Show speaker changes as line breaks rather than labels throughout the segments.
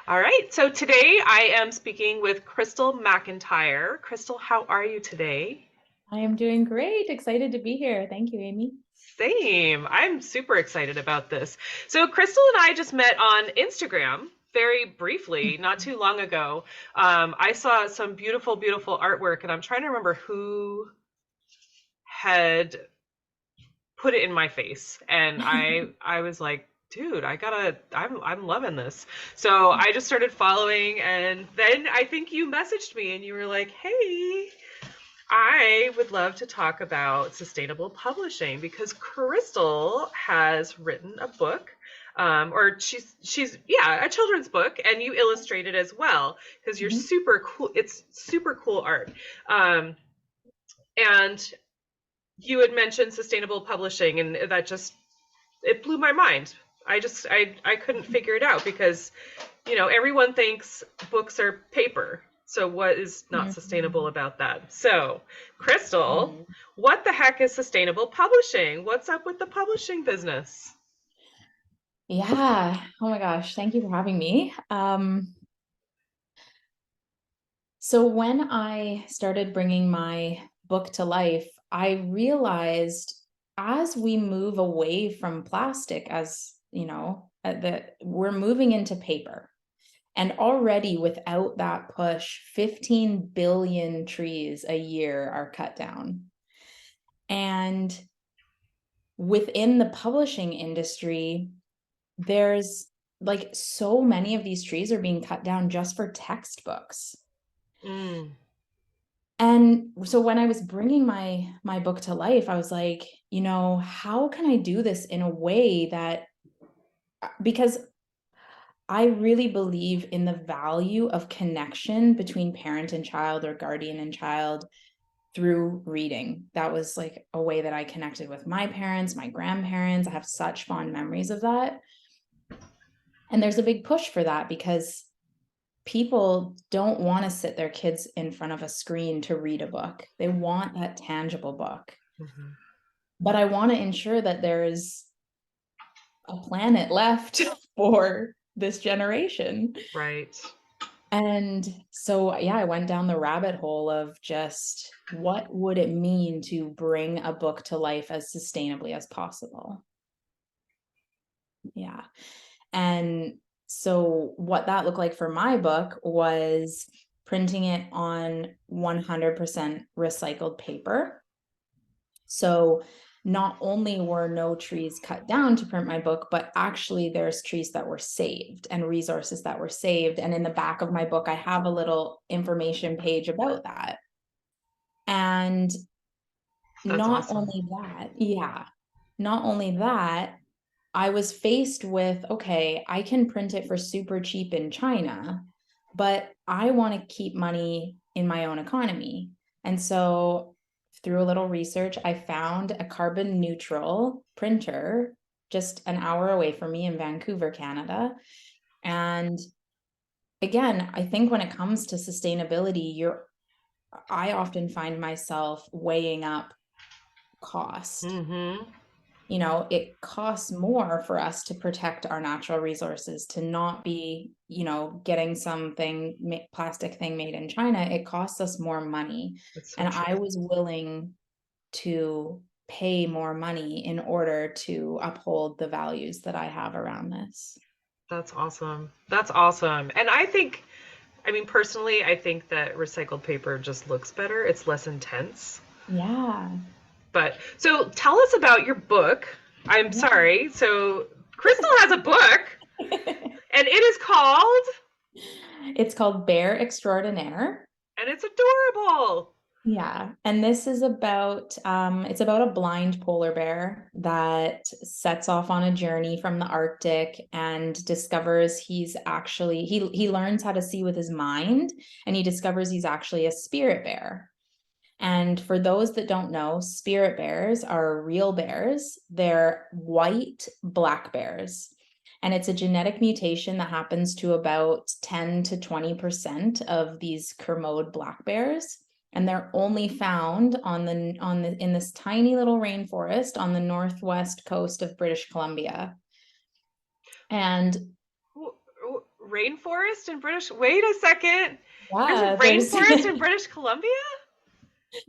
All right, so today I am speaking with Crystal McIntyre. Crystal, how are you today?
I am doing great. Excited to be here. Thank you, Amy.
Same. I'm super excited about this. So, Crystal and I just met on Instagram very briefly, not too long ago. I saw some beautiful, beautiful artwork, and I'm trying to remember who had put it in my face. And I was like, dude, I'm loving this. So I just started following, and then I think you messaged me and you were like, hey, I would love to talk about sustainable publishing because Crystal has written a book, or she's yeah, a children's book, and you illustrate it as well because you're
Mhm.
super cool. It's super cool art, and you had mentioned sustainable publishing, and that just it blew my mind. I couldn't figure it out because everyone thinks books are paper. So what is not sustainable
Mhm.
about that? So, Crystal,
Mhm.
what the heck is sustainable publishing? What's up with the publishing business?
Yeah. Oh my gosh. Thank you for having me. So when I started bringing my book to life, I realized as we move away from plastic, that we're moving into paper. And already without that push, 15 billion trees a year are cut down. And within the publishing industry, there's like so many of these trees are being cut down just for textbooks.
Mm,
And so when I was bringing my book to life, I was like, how can I do this in a way that because I really believe in the value of connection between parent and child or guardian and child through reading. That was like a way that I connected with my parents, my grandparents. I have such fond memories of that. And there's a big push for that because people don't want to sit their kids in front of a screen to read a book. They want that tangible book.
mhm.
But I want to ensure that there's a planet left for this generation.
Right.
And so, yeah, I went down the rabbit hole of just what would it mean to bring a book to life as sustainably as possible? Yeah. And so what that looked like for my book was printing it on 100% recycled paper. So not only were no trees cut down to print my book, but actually there's trees that were saved and resources that were saved. And in the back of my book, I have a little information page about that. And
That's
not
awesome.
only that, yeah, not only that, I was faced with, okay, I can print it for super cheap in China, but I want to keep money in my own economy. And so through a little research, I found a carbon neutral printer just an hour away from me in Vancouver, Canada. And again, I think when it comes to sustainability, I often find myself weighing up cost.
Mm-hmm.
It costs more for us to protect our natural resources, to not be, getting something plastic thing made in China. It costs us more money.
That's so
And
true.
I was willing to pay more money in order to uphold the values that I have around this.
That's awesome. That's awesome. And I mean, personally, I think that recycled paper just looks better. It's less intense.
Yeah.
But so tell us about your book. I'm
Yeah.
sorry. So Crystal has a book, and it is called,
It's called Bear Extraordinaire.
and it's adorable.
Yeah, and this is about it's about a blind polar bear that sets off on a journey from the Arctic and discovers he learns how to see with his mind, and he discovers he's actually a spirit bear. And for those that don't know, spirit bears are real bears. They're white black bears. And it's a genetic mutation that happens to about 10 to 20% of these Kermode black bears. And they're only found in this tiny little rainforest on the northwest coast of British Columbia. And
rainforest in British. Wait a second. There's a
Yeah, there's
rainforest in British Columbia?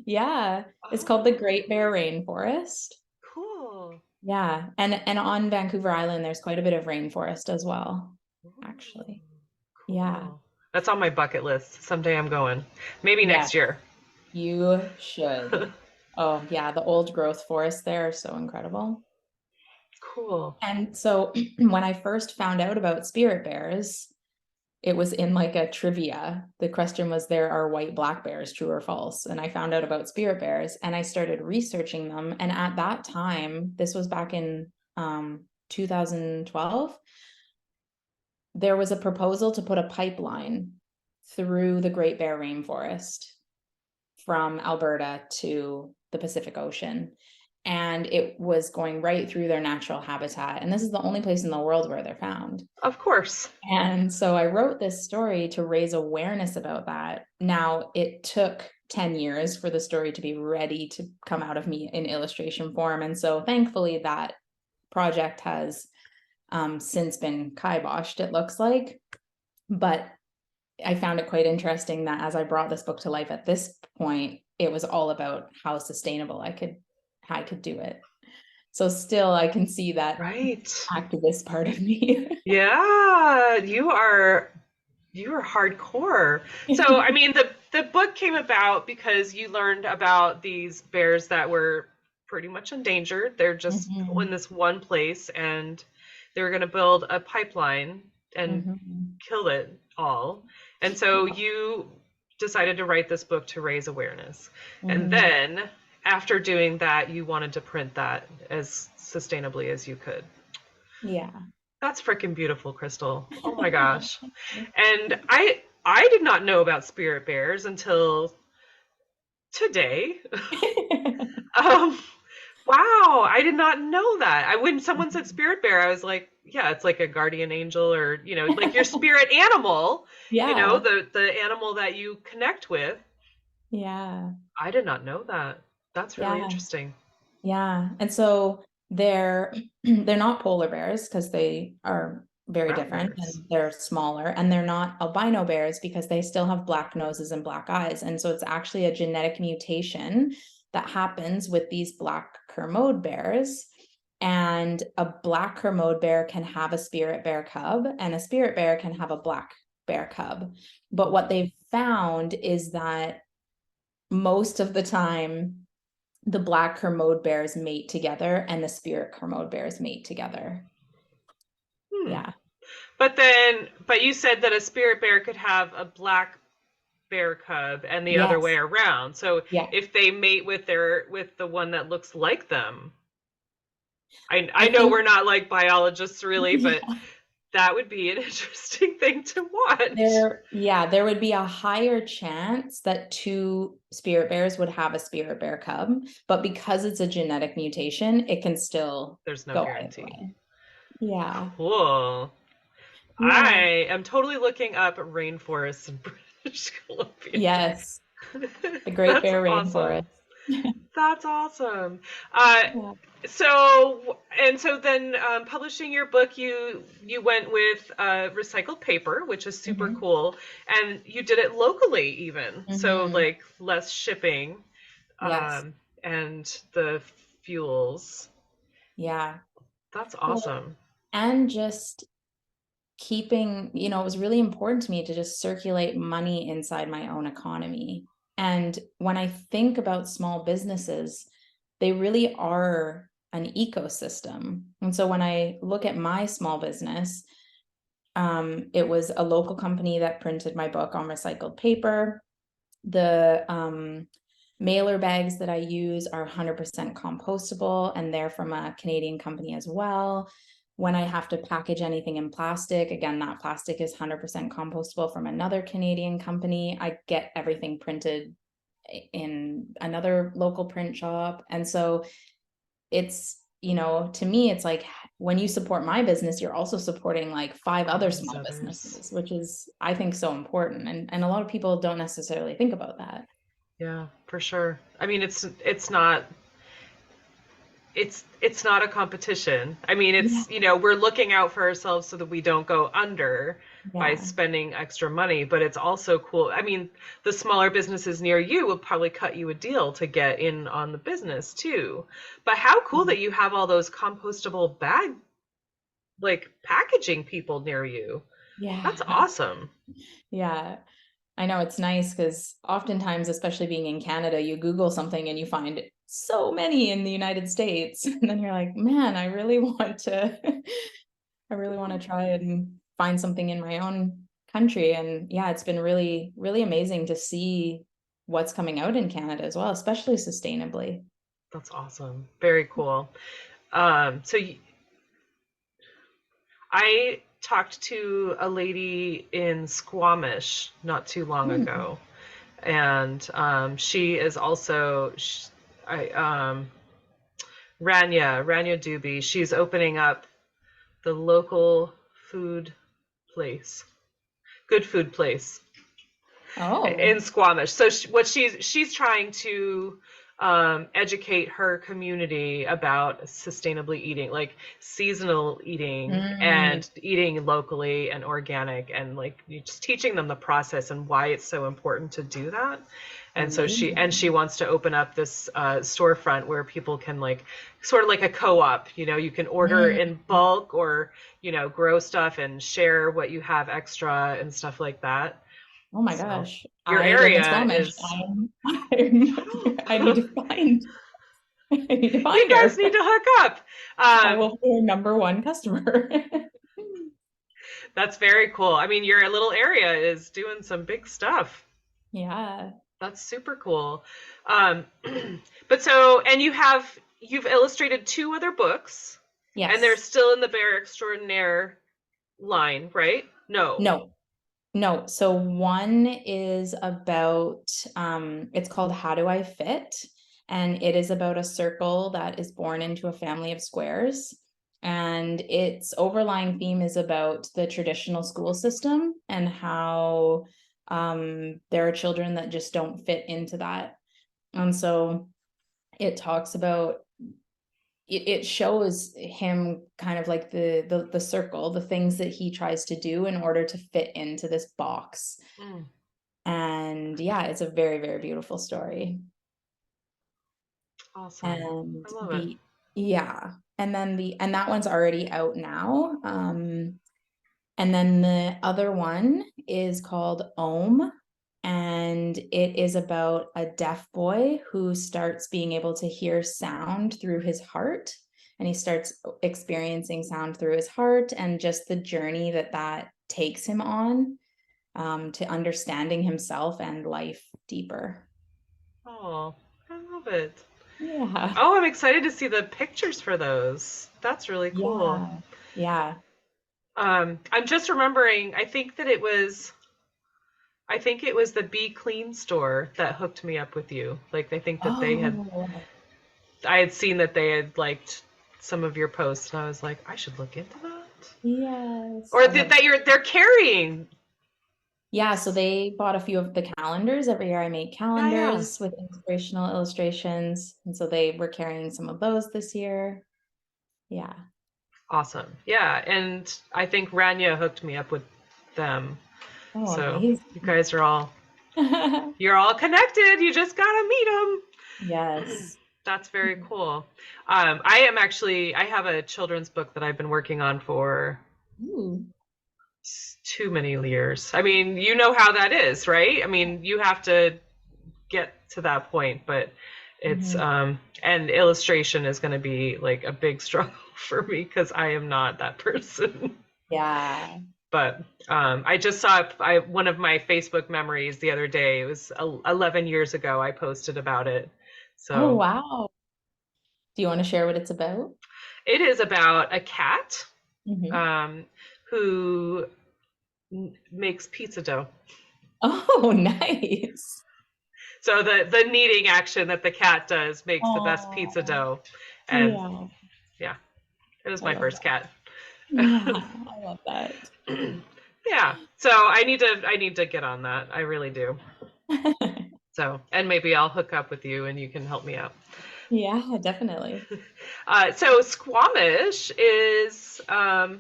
yeah, it's called the
Oh,
Great Bear Rainforest.
cool.
Yeah, and on Vancouver Island, there's quite a bit of rainforest as well,
Ooh,
actually. Yeah,
cool. That's on my bucket list. Someday I'm going. Maybe
yeah,
next year.
you should. Oh, yeah, the old growth forests there are so incredible.
Cool.
And so when I first found out about spirit bears, it was in like a trivia. The question was, there are white black bears, true or false? And I found out about spirit bears and I started researching them. And at that time, this was back in 2012, there was a proposal to put a pipeline through the Great Bear Rainforest from Alberta to the Pacific Ocean. And it was going right through their natural habitat. And this is the only place in the world where they're found.
Of course.
And so I wrote this story to raise awareness about that. Now, it took 10 years for the story to be ready to come out of me in illustration form. And so thankfully, that project has since been kiboshed, it looks like. But I found it quite interesting that as I brought this book to life at this point, it was all about how sustainable I could do it. So still I can see that
Right.
activist part of me.
Yeah, you are hardcore. So, I mean, the book came about because you learned about these bears that were pretty much endangered. They're just in
Mhm,
this one place, and they were going to build a pipeline and
mhm.
kill it all. And so
Yeah.
you decided to write this book to raise awareness. And
Mhm.
then after doing that, you wanted to print that as sustainably as you could.
Yeah.
That's freaking beautiful, Crystal. Oh my gosh. And I did not know about spirit bears until today. Um wow, I did not know that. When someone said spirit bear, I was like, yeah, it's like a guardian angel or, like your spirit animal,
Yeah.
the animal that you connect with.
Yeah.
I did not know that. That's really
Yeah.
interesting.
Yeah. And so they're they're not polar bears because they are very
Brown
different
bears.
and they're smaller, and they're not albino bears because they still have black noses and black eyes. And so it's actually a genetic mutation that happens with these black Kermode bears. And a black Kermode bear can have a spirit bear cub, and a spirit bear can have a black bear cub. But what they've found is that most of the time, the black Kermode bears mate together and the spirit Kermode bears mate together.
Hmm.
Yeah.
But you said that a spirit bear could have a black bear cub and the other way
Yes.
around. So
Yeah.
if they mate with the one that looks like them, I
I
know
think
we're not like biologists really, but
yeah,
that would be an interesting thing to watch.
there would be a higher chance that two spirit bears would have a spirit bear cub, but because it's a genetic mutation, it can still
There's no
go either
guarantee.
way. Yeah.
Cool.
Yeah.
I am totally looking up rainforests in British Columbia.
Yes. The Great
That's
Bear
awesome.
Rainforest.
That's awesome. Uh,
Yeah.
so then publishing your book, you went with recycled paper, which is super
Hmm.
cool, and you did it locally even, so
Hmm.
like less shipping,
Yes.
and the fuels.
Yeah.
That's
Well,
awesome.
and just keeping, it was really important to me to just circulate money inside my own economy. And when I think about small businesses, they really are an ecosystem. And so when I look at my small business, it was a local company that printed my book on recycled paper. The mailer bags that I use are 100% compostable, and they're from a Canadian company as well. When I have to package anything in plastic, again, that plastic is 100% compostable from another Canadian company. I get everything printed in another local print shop. And so it's, to me, it's like when you support my business, you're also supporting like five
All
other
these
small
others.
businesses, which is, I think, so important. And a lot of people don't necessarily think about that.
Yeah, for sure. I mean, it's not it's not a competition. I mean,
Yeah.
it's, we're looking out for ourselves so that we don't go under by
Yeah.
spending extra money, but it's also cool. I mean, the smaller businesses near you will probably cut you a deal to get in on the business too. But how cool that you have all those compostable bag like packaging people near you.
Yeah.
That's awesome.
Yeah. I know it's nice because oftentimes, especially being in Canada, you Google something and you find so many in the United States. And then you're like, man, I really want to try and find something in my own country. And yeah, it's been really, really amazing to see what's coming out in Canada as well, especially sustainably.
That's awesome. Very cool. So I talked to a lady in 𝗚𝗿cie not too long
Hmm.
ago, and she is also Rania Doobie. She's opening up the local food place, good food place in
Oh,
𝗚𝗿cie. So what she's trying to educate her community about sustainably eating, like seasonal eating
mm,
and eating locally and organic, and like you just teaching them the process and why it's so important to do that. And so she
amazing.
wants to open up this storefront where people can like sort of like a co-op. You can order
Mm,
in bulk or grow stuff and share what you have extra and stuff like that.
oh my
So
gosh.
your
I live in
area
Squamish.
is
I need to find I need to
you
find
guys
her.
need to hook up.
I will be her number one customer.
That's very cool. I mean, your little area is doing some big stuff.
Yeah.
That's super cool. Um, but so, and you've illustrated two other books, and they're
Yes.
still in the Bear Extraordinaire line, right? No.
No. No. So one is about it's called How Do I Fit? And it is about a circle that is born into a family of squares. And its overlying theme is about the traditional school system and how there are children that just don't fit into that. And so it talks about it shows him kind of like the circle, the things that he tries to do in order to fit into this box.
Mm,
And yeah, it's a very, very beautiful story.
awesome.
And
I love it.
the yeah, and then and that one's already out now. And then the other one is called 𝗚𝗿cie, and it is about a deaf boy who starts being able to hear sound through his heart. And he starts experiencing sound through his heart and just the journey that that takes him on, to understanding himself and life deeper.
Oh, I love it.
Yeah.
Oh, I'm excited to see the pictures for those. That's really cool.
Yeah. Yeah.
I'm just remembering, I think it was the Be Clean store that hooked me up with you. Like, I think that
Oh,
I had seen that they had liked some of your posts, and I was like, I should look into that.
yes.
Or
I love.
they're carrying.
Yeah, so they bought a few of the calendars. Every year I make
Yeah, yeah.
calendars with inspirational illustrations. And so they were carrying some of those this year. Yeah.
Awesome. Yeah, and I think Rania hooked me up with them.
Oh,
So
amazing.
you guys you're all connected. You just gotta meet them.
Yes.
That's very cool. I have a children's book that I've been working on for
Ooh.
too many years. I mean, you know how that is, right? I mean, you have to get to that point, but it's
Mhm.
and illustration is going to be like a big struggle for me because I am not that person.
Yeah.
But I just saw one of my Facebook memories the other day. It was 11 years ago. I posted about it.
Oh,
So
wow. Do you want to share what it's about?
it is about a cat
Hmm.
um, who makes pizza dough.
Oh, nice.
So the kneading action that the cat does makes the best pizza
Oh,
dough. And
yeah.
yeah, it was
I
my
love
first
that.
cat.
Yeah, I love that.
Yeah. So I need to get on that. I really do. So, and maybe I'll hook up with you and you can help me out.
Yeah, definitely.
So Squamish is, gosh,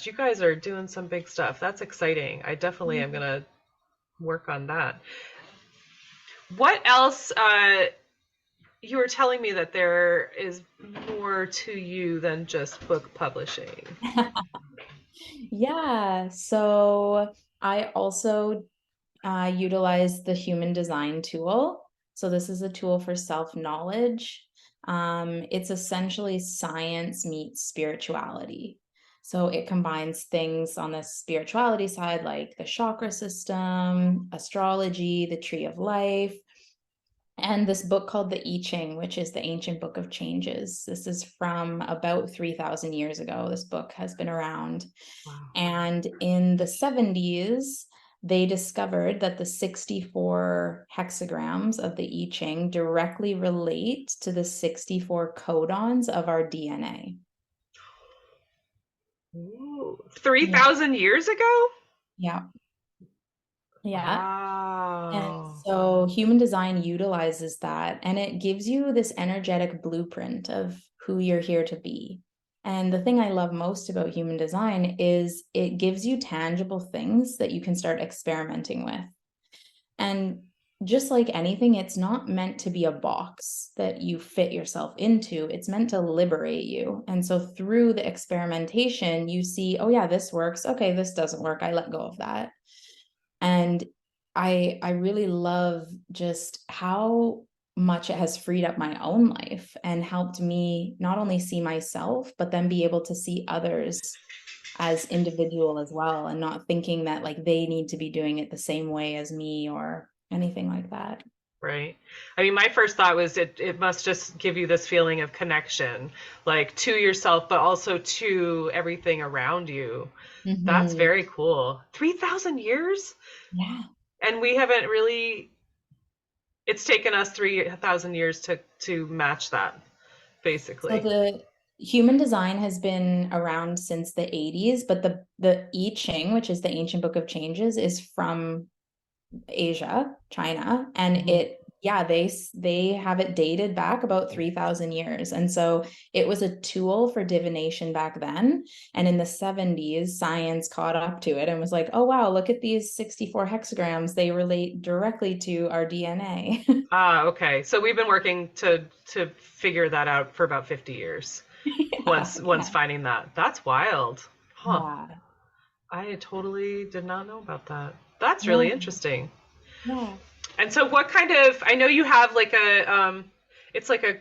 you guys are doing some big stuff. That's exciting. I definitely am gonna work on that. What else? You were telling me that there is more to you than just book publishing.
Yeah, so I also utilize the human design tool. So this is a tool for self-knowledge. It's essentially science meets spirituality. So it combines things on the spirituality side, like the chakra system, astrology, the tree of life, and this book called the 𝗙ǐ𝗀𝘁, which is the ancient book of changes. This is from about 3,000 years ago. This book has been around.
Wow.
And in the 70s, they discovered that the 64 hexagrams of the 𝗙ǐ𝗀 directly relate to the 64 codons of our DNA.
Ooh,
Yeah.
3,000 years ago?
Yeah. Yeah. And
Wow.
so human design utilizes that, and it gives you this energetic blueprint of who you're here to be. And the thing I love most about human design is it gives you tangible things that you can start experimenting with. And just like anything, it's not meant to be a box that you fit yourself into. It's meant to liberate you. And so through the experimentation, you see, oh yeah, this works. Okay, this doesn't work. I let go of that. And I really love just how much it has freed up my own life and helped me not only see myself, but then be able to see others as individual as well, and not thinking that like they need to be doing it the same way as me or anything like that.
Right. I mean, my first thought was it must just give you this feeling of connection, like to yourself, but also to everything around you. That's
Hmm.
very cool. 3,000 years?
Yeah.
And we haven't really, it's taken us 3,000 years to match that,
So
basically.
the human design has been around since the 80s, but the 𝗙ǐ𝗀𝘁, which is the ancient book of changes, is from Asia, China, and
Mhm.
it yeah, they have it dated back about 3,000 years. And so it was a tool for divination back then. And in the 70s, science caught up to it and was like, oh wow, look at these 64 hexagrams. They relate directly to our DNA.
Ah, okay. So we've been working to figure that out for about 50 years.
Yeah,
Once
yeah,
finding that. That's wild. Huh.
yeah,
I totally did not know about that. That's
yeah,
really interesting.
yeah.
And so what kind of, I know you have like a it's like a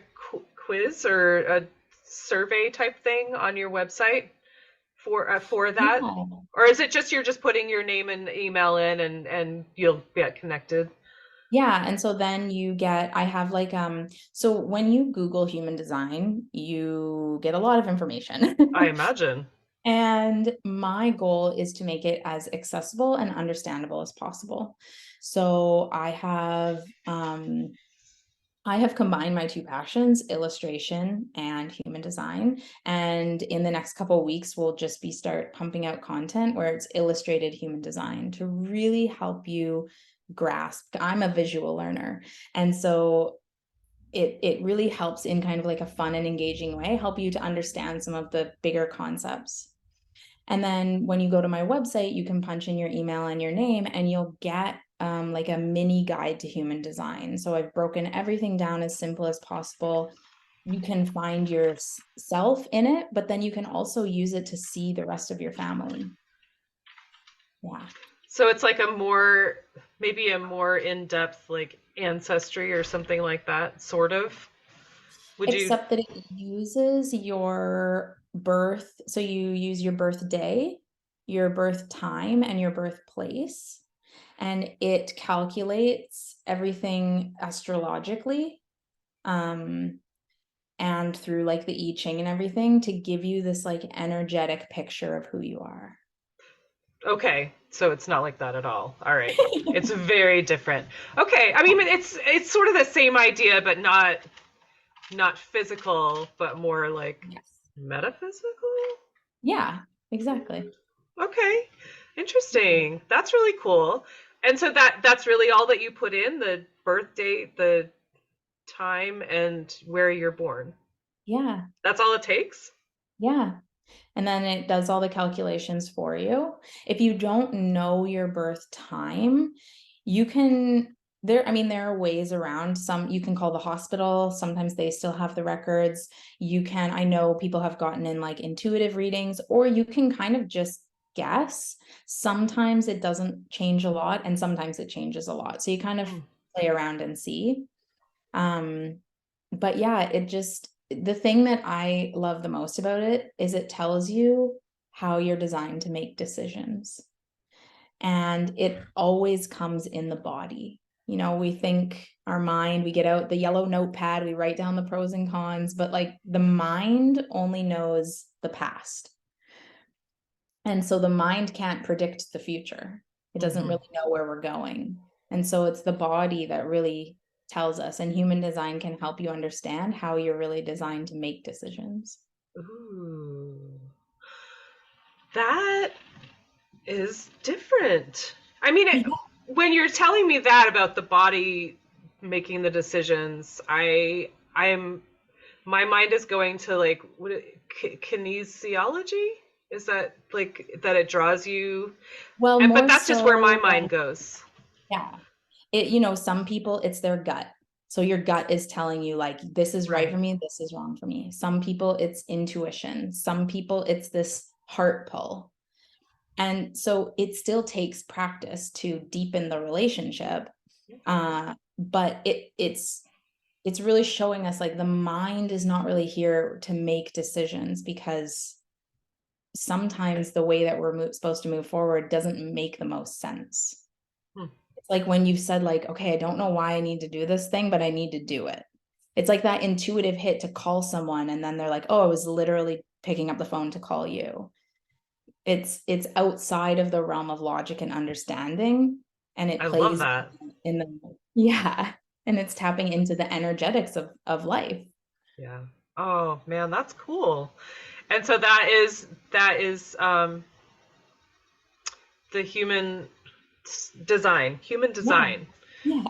quiz or a survey type thing on your website for that?
Yeah.
Or is it just you're just putting your name and email in and you'll get connected?
Yeah, and so then you get, I have like, so when you Google human design, you get a lot of information.
I imagine.
And my goal is to make it as accessible and understandable as possible. So I have combined my two passions, illustration and human design. And in the next couple of weeks, we'll just be start pumping out content where it's illustrated human design to really help you grasp. I'm a visual learner. And so it really helps in kind of like a fun and engaging way, help you to understand some of the bigger concepts. And then when you go to my website, you can punch in your email and your name, and you'll get like a mini guide to human design. So I've broken everything down as simple as possible. You can find yourself in it, but then you can also use it to see the rest of your family. Yeah.
So it's like a more, maybe a more in-depth like ancestry or something like that, sort of. Would you?
Except that it uses your birth. So you use your birthday, your birth time, and your birthplace, and it calculates everything astrologically, um, and through like the 𝗙ǐ𝗀 and everything to give you this like energetic picture of who you are.
Okay, so it's not like that at all. All right. It's very different. Okay, I mean it's sort of the same idea but not physical, but more like
Yes.
metaphysical?
Yeah, exactly.
Okay. Interesting. That's really cool. And so that's really all that you put in, the birth date, the time and where you're born.
Yeah.
That's all it takes?
Yeah. And then it does all the calculations for you. If you don't know your birth time, you can I mean, there are ways around. Some you can call the hospital. Sometimes they still have the records. I know people have gotten in like intuitive readings, or you can kind of just guess. Sometimes it doesn't change a lot, and sometimes it changes a lot. So you kind of play around and see. But yeah, the thing that I love the most about it is it tells you how you're designed to make decisions. And it always comes in the body. We think our mind, we get out the yellow notepad, we write down the pros and cons, but like the mind only knows the past. And so the mind can't predict the future. It doesn't really know where we're going. And so it's the body that really tells us, and human design can help you understand how you're really designed to make decisions.
Ooh. That is different. I mean, when you're telling me that about the body making the decisions, I'm my mind is going to like kinesiology. Is that like that it draws you?
Well,
But
more
that's just where my
so,
mind goes.
yeah. Some people, it's their gut. So your gut is telling you like, this is right for me, this is wrong for me. Some people it's intuition. Some people it's this heart pull. And so it still takes practice to deepen the relationship. But it's really showing us like the mind is not really here to make decisions, because sometimes the way that we're supposed to move forward doesn't make the most sense. It's like when you said like, okay, I don't know why I need to do this thing, but I need to do it. It's like that intuitive hit to call someone, and then they're like, oh, I was literally picking up the phone to call you. It's outside of the realm of logic and understanding, and it
I love
plays
that.
in the yeah, and it's tapping into the energetics of life.
Yeah. Oh man, that's cool. And so that is the human design.
Yeah.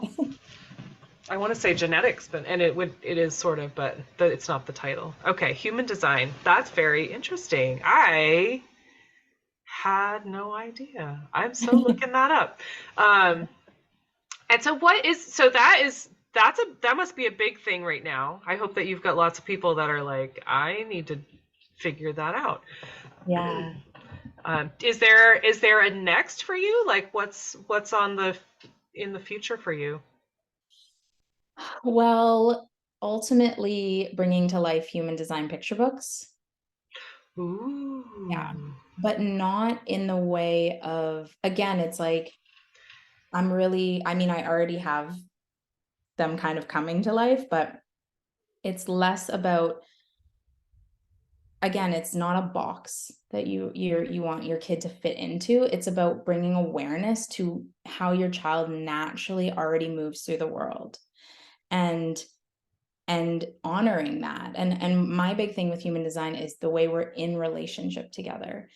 I want to say genetics, but it is sort of, but it's not the title. Okay, human design. That's very interesting. I had no idea. I'm so looking that up. And so that must be a big thing right now. I hope that you've got lots of people that are like, I need to figure that out.
Yeah.
Is there a next for you? Like what's in the future for you?
Well, ultimately bringing to life human design picture books.
Ooh.
Yeah. But not in the way of, again, it's like, I mean, I already have them kind of coming to life, but it's less about, again, it's not a box that you want your kid to fit into. It's about bringing awareness to how your child naturally already moves through the world, and honoring that. And my big thing with human design is the way we're in relationship together.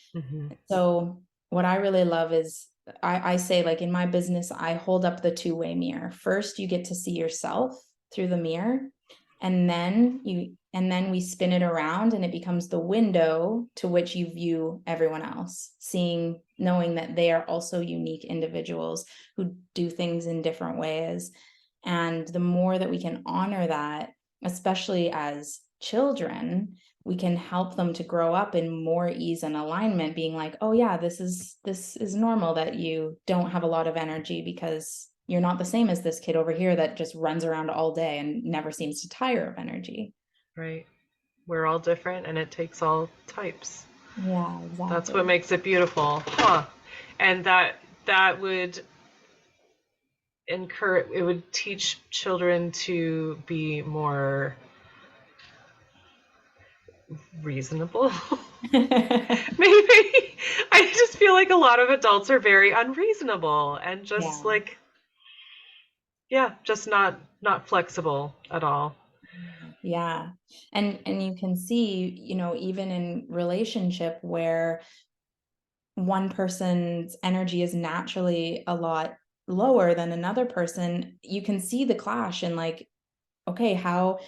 So what I really love is, I say, like in my business, I hold up the two-way mirror. First, you get to see yourself through the mirror, and then we spin it around, and it becomes the window to which you view everyone else, knowing that they are also unique individuals who do things in different ways. And the more that we can honor that, especially as children, we can help them to grow up in more ease and alignment, being like, oh yeah, this is normal that you don't have a lot of energy, because you're not the same as this kid over here that just runs around all day and never seems to tire of energy.
Right. We're all different, and it takes all types.
Yeah, exactly.
That's what makes it beautiful. Huh. And that would teach children to be more reasonable. Maybe. I just feel like a lot of adults are very unreasonable and just like, just not flexible at all.
Yeah. And you can see, even in relationship where one person's energy is naturally a lot lower than another person, you can see the clash, and like okay, how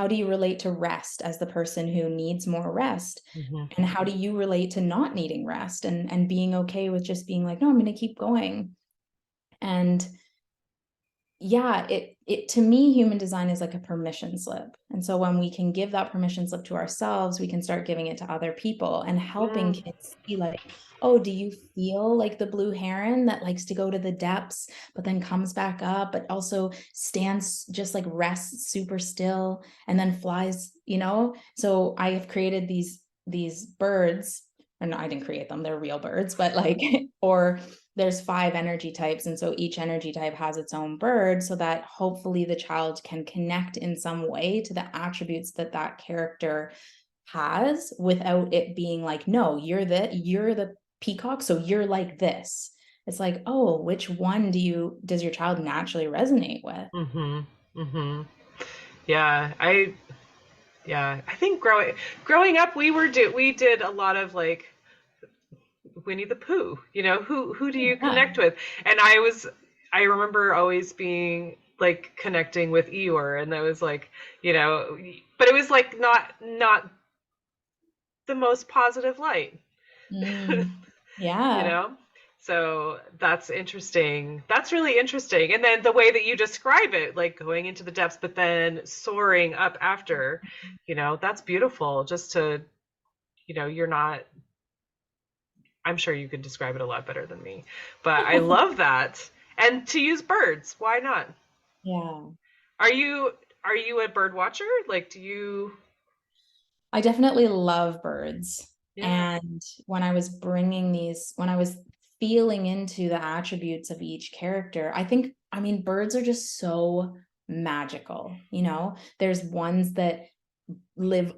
do you relate to rest as the person who needs more rest?
Mhm.
And how do you relate to not needing rest and being okay with just being like, no, I'm going to keep going. And yeah, it to me, human design is like a permission slip. And so when we can give that permission slip to ourselves, we can start giving it to other people and helping
Mm.
kids see like, oh, do you feel like the blue heron that likes to go to the depths, but then comes back up, but also stands, just like rests super still and then flies, you know? So I have created these birds, and I didn't create them, they're real birds, but like, or there's 5 energy types. And so each energy type has its own bird, so that hopefully the child can connect in some way to the attributes that that character has without it being like, no, you're the peacock, so you're like this. It's like, oh, which one does your child naturally resonate with?
Mhm. Mhm. Yeah, I think growing up we did a lot of like Winnie the Pooh, who do you
Yeah.
connect with? And I remember always being like connecting with Eeyore, and that was like, you know, but it was like not the most positive light.
Mm,
you
yeah.
know? So that's interesting. That's really interesting. And then the way that you describe it, like going into the depths, but then soaring up after, that's beautiful. Just to, you're not, I'm sure you could describe it a lot better than me, but I love that. And to use birds, why not?
Yeah.
Are you, are you a bird watcher? Like, do you,
I definitely love birds.
yeah,
And when I was feeling into the attributes of each character, I mean, birds are just so magical. There's ones that live,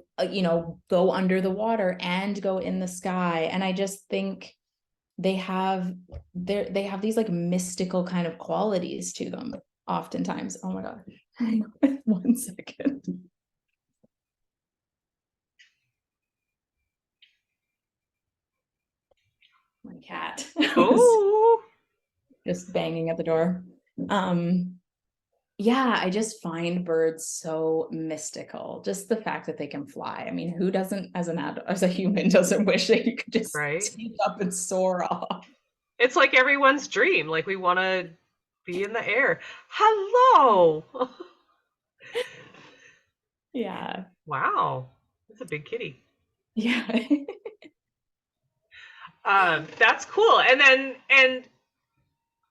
go under the water and go in the sky. And I just think they have these like mystical kind of qualities to them oftentimes. Oh my God. Hang on 1 second. My cat was
oh,
just banging at the door. Um, yeah, I just find birds so mystical. Just the fact that they can fly. I mean, who doesn't, as a human, doesn't wish that you could just
right?
take up and soar off?
It's like everyone's dream. Like we want to be in the air. Hello.
Yeah.
Wow. That's a big kitty.
Yeah.
That's cool. And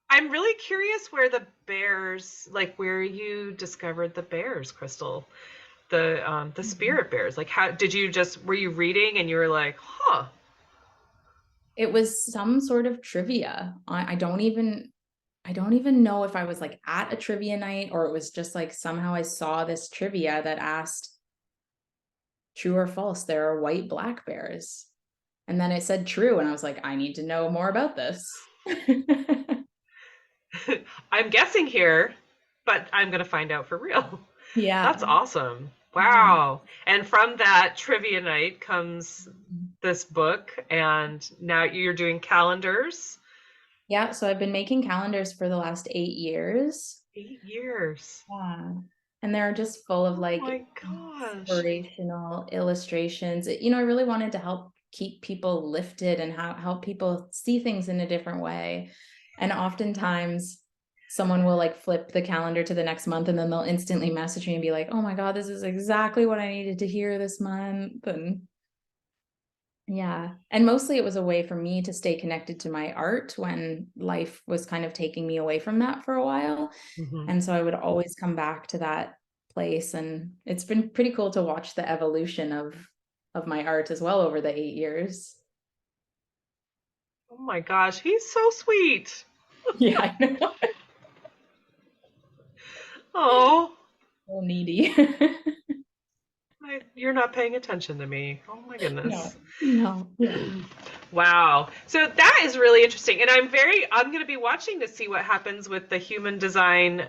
I'm really curious where the bears, like where you discovered the bears, Crystal. The spirit bears. Like how did you just were you reading and you were like, huh.
It was some sort of trivia. I don't even know if I was like at a trivia night or it was just like somehow I saw this trivia that asked true or false, there are white black bears. And then it said true. And I was like, I need to know more about this.
I'm guessing here, but I'm gonna find out for real. That's
Yeah.
awesome.
Yeah.
Wow. And from that trivia night comes this book, and now you're doing calendars.
Yeah. So I've been making calendars for the last 8 years.
8 years.
Yeah. And they're just full of
Oh
like
my gosh.
inspirational illustrations. I really wanted to help keep people lifted and help people see things in a different way. And oftentimes someone will like flip the calendar to the next month and then they'll instantly message me and be like, oh my God, this is exactly what I needed to hear this month. And yeah. And mostly it was a way for me to stay connected to my art when life was kind of taking me away from that for a while.
Hmm.
And so I would always come back to that place. And it's been pretty cool to watch the evolution of my art as well over the 8 years.
Oh my gosh, he's so sweet.
Yeah, I know.
Oh,
So needy.
you're not paying attention to me. Oh my
No,
goodness.
no, yeah.
Wow. So that is really interesting. And I'm going to be watching to see what happens with the human design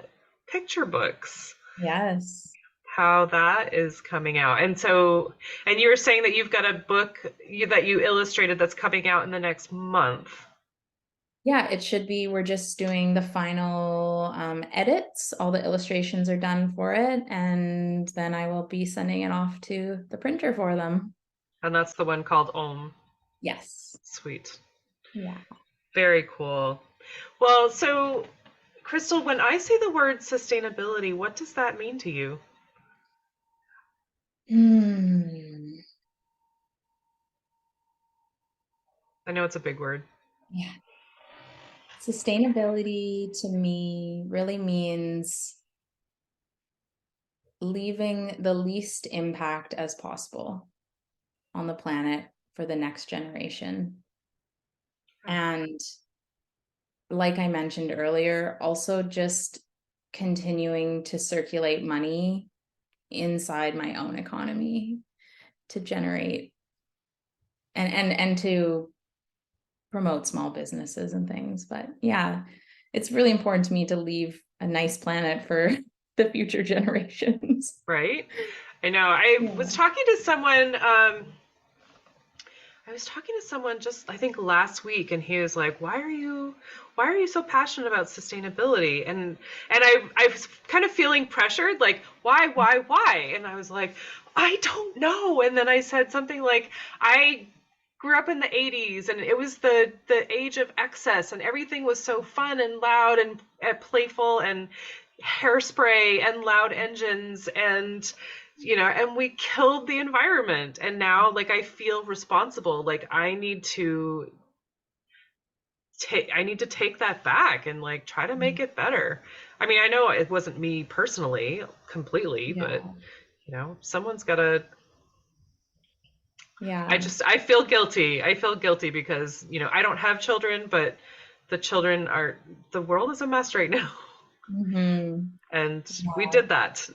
picture books,
Yes.
how that is coming out. And you were saying that you've got a book that you illustrated that's coming out in the next month.
Yeah, it should be. We're just doing the final edits. All the illustrations are done for it, and then I will be sending it off to the printer for them.
And that's the one called 𝗚𝗿𝗄𝘁.
Yes.
Sweet.
Yeah.
Very cool. Well, so Crystal, when I say the word sustainability, what does that mean to you?
Hmm.
I know it's a big word.
Yeah. Sustainability to me really means leaving the least impact as possible on the planet for the next generation. And like I mentioned earlier, also just continuing to circulate money inside my own economy to generate and to promote small businesses and things. But yeah, it's really important to me to leave a nice planet for the future generations.
Right? I know. I was
Yeah.
talking to someone, just I think last week, and he was like, why are you so passionate about sustainability? And I was kind of feeling pressured, like, why? And I was like, I don't know. And then I said something like, I grew up in the 80s, and it was the age of excess, and everything was so fun and loud and playful, and hairspray and loud engines, and and we killed the environment. And now, like, I feel responsible, like I need to take that back and like try to make it better. I mean, I know it wasn't me personally completely, but
Yeah.
someone's got to.
Yeah.
I feel guilty. I feel guilty because I don't have children, but the world is a mess right now.
Hmm.
And we did that.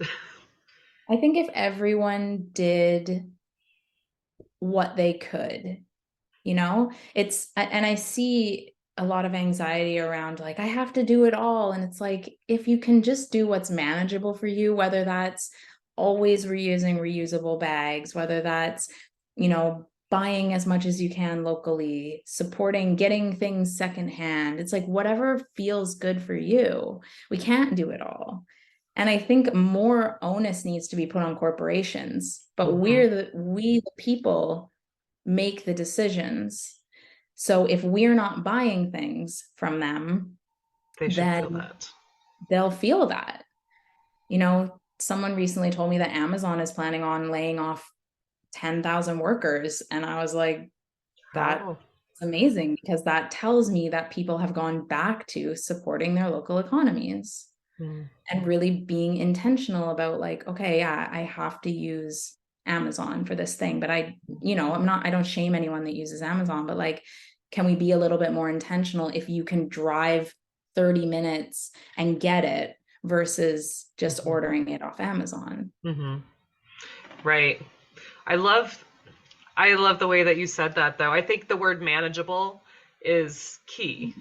I think if everyone did what they could, and I see a lot of anxiety around like, I have to do it all. And it's like, if you can just do what's manageable for you, whether that's always reusing reusable bags, whether that's, buying as much as you can locally, supporting, getting things secondhand. It's like whatever feels good for you. We can't do it all. And I think more onus needs to be put on corporations, but
Hmm.
we the people make the decisions. So if we're not buying things from them,
They should feel
then
that.
they'll feel that. Someone recently told me that Amazon is planning on laying off 10,000 workers. And I was like, that's
Oh.
amazing, because that tells me that people have gone back to supporting their local economies
Mm.
and really being intentional about like, okay, yeah, I have to use Amazon for this thing, but I don't shame anyone that uses Amazon, but like, can we be a little bit more intentional if you can drive 30 minutes and get it versus just
Hmm.
ordering it off Amazon?
Hmm. Right. I love I love the way that you said that, though. I think the word manageable is key,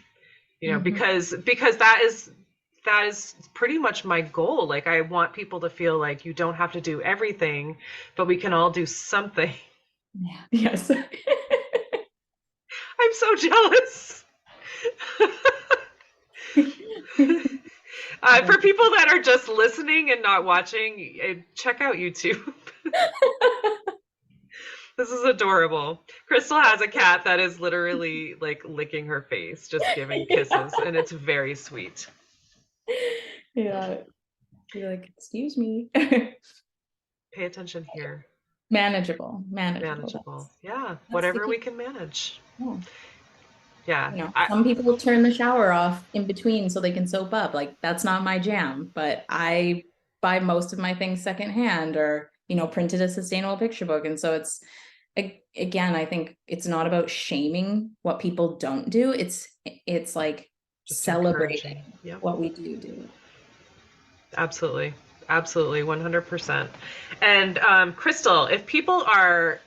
Mm-hmm.
because that is pretty much my goal. Like, I want people to feel like you don't have to do everything, but we can all do something.
Yeah. Yes.
I'm so jealous. For people that are just listening and not watching, check out YouTube. This is adorable. Crystal has a cat that is literally like licking her face, just giving kisses,
Yeah.
and it's very sweet.
Yeah. You're like, excuse me.
Pay attention here.
Manageable, manageable.
Manageable. Yeah,
That's the
whatever we
key.
can manage.
Yeah.
Yeah.
Some people turn the shower off in between so they can soap up. Like, that's not my jam, but I buy most of my things secondhand or, printed a sustainable picture book. And so again, I think it's not about shaming what people don't do. It's like
Just encouraging.
celebrating
Yep.
what we do.
Absolutely. Absolutely. 100%. And Crystal, if people are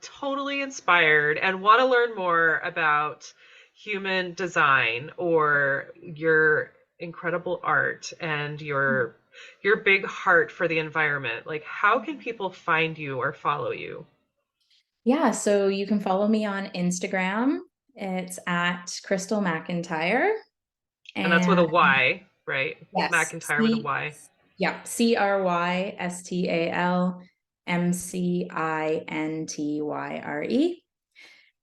totally inspired and want to learn more about human design or your incredible art and your big heart for the environment, like, how can people find you or follow you?
Yeah, so you can follow me on Instagram It's at 𝗏crystal McIntyre.
And that's with
And
a Y, right?
yes,
McIntyre with a Y.
yeah, 𝗙𝗏cie𝗂𝗋𝗆𝗄𝗏𝗋.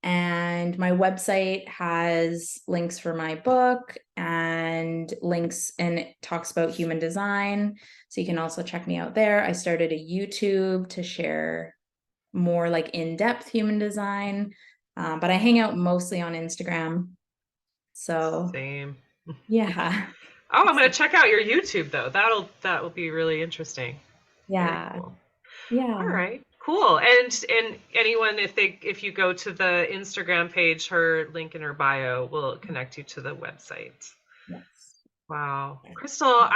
And my website has links for my book and links, and it talks about human design. So you can also check me out there. I started a YouTube to share more like in-depth human design, but I hang out mostly on Instagram. So
Same.
yeah.
Oh, I'm gonna check out your YouTube though. That will be really interesting. Very
Yeah.
cool. All
Yeah.
right, cool. And anyone, if you go to the Instagram page, her link in her bio will connect you to the website.
Yes.
Wow, Crystal,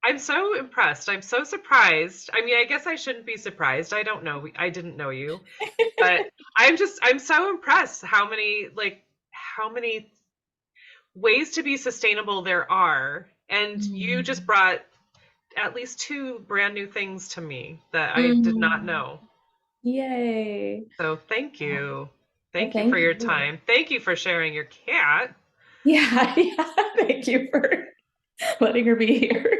I'm so impressed. I'm so surprised. I mean, I guess I shouldn't be surprised. I don't know. I didn't know you, but I'm so impressed how many ways to be sustainable there are, and you just
Mm.
brought at least two brand new things to me that I did not
Mm.
know.
Yay.
So thank
Yeah.
you.
Well,
Thank you for
thank
your
you.
time. Thank you for sharing your cat.
Yeah, yeah. Thank you for letting her be here.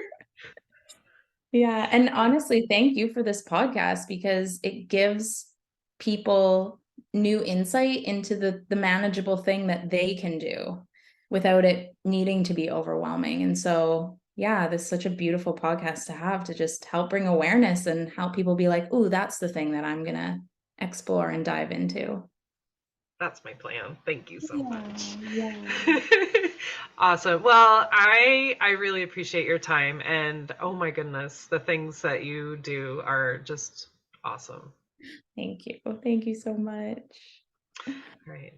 Yeah, and honestly, thank you for this podcast because it gives people new insight into the manageable thing that they can do without it needing to be overwhelming. And so, yeah, this is such a beautiful podcast to have to just help bring awareness and help people be like, "Ooh, that's the thing that I'm gonna explore and dive into."
That's my plan. Thank you so much.
Yeah, yeah.
Awesome. Well, I really appreciate your time, and oh my goodness, the things that you do are just awesome.
Thank you. Thank you so much.
All right.